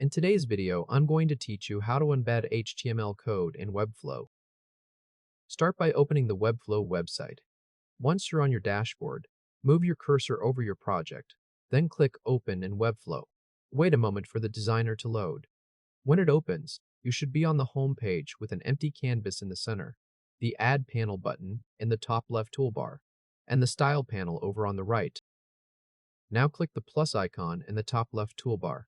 In today's video, I'm going to teach you how to embed HTML code in Webflow. Start by opening the Webflow website. Once you're on your dashboard, move your cursor over your project, then click Open in Webflow. Wait a moment for the designer to load. When it opens, you should be on the home page with an empty canvas in the center, the Add Panel button in the top left toolbar, and the Style panel over on the right. Now click the plus icon in the top left toolbar.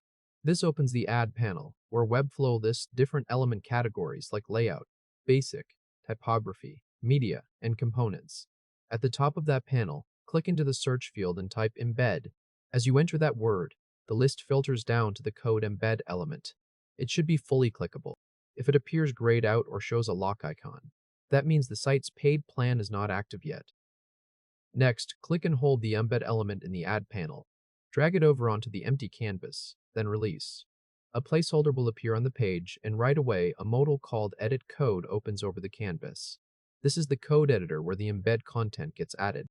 This opens the Add panel, where Webflow lists different element categories like layout, basic, typography, media, and components. At the top of that panel, click into the search field and type embed. As you enter that word, the list filters down to the Code Embed element. It should be fully clickable. If it appears grayed out or shows a lock icon, that means the site's paid plan is not active yet. Next, click and hold the embed element in the Add panel. Drag it over onto the empty canvas, then release. A placeholder will appear on the page, and right away, a modal called Edit Code opens over the canvas. This is the code editor where the embed content gets added.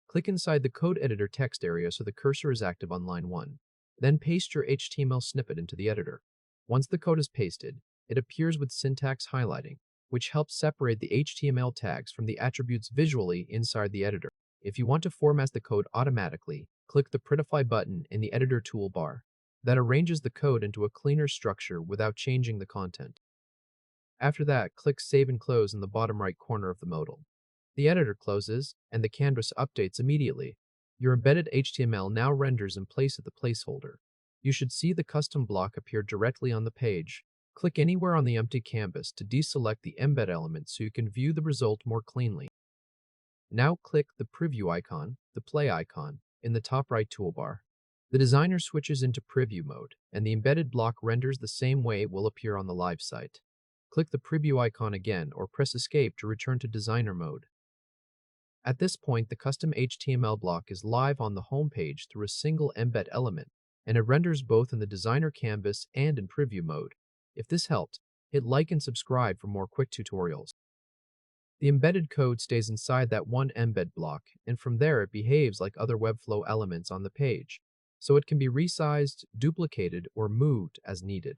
Click inside the code editor text area so the cursor is active on line 1. Then paste your HTML snippet into the editor. Once the code is pasted, it appears with syntax highlighting, which helps separate the HTML tags from the attributes visually inside the editor. If you want to format the code automatically, click the Prettify button in the editor toolbar. That arranges the code into a cleaner structure without changing the content. After that, click Save and Close in the bottom right corner of the modal. The editor closes, and the canvas updates immediately. Your embedded HTML now renders in place of the placeholder. You should see the custom block appear directly on the page. Click anywhere on the empty canvas to deselect the embed element so you can view the result more cleanly. Now click the preview icon, the play icon, in the top right toolbar. The designer switches into preview mode, and the embedded block renders the same way it will appear on the live site. Click the preview icon again or press Escape to return to designer mode. At this point, the custom HTML block is live on the home page through a single embed element, and it renders both in the designer canvas and in preview mode. If this helped, hit like and subscribe for more quick tutorials. The embedded code stays inside that one embed block, and from there it behaves like other Webflow elements on the page, so it can be resized, duplicated, or moved as needed.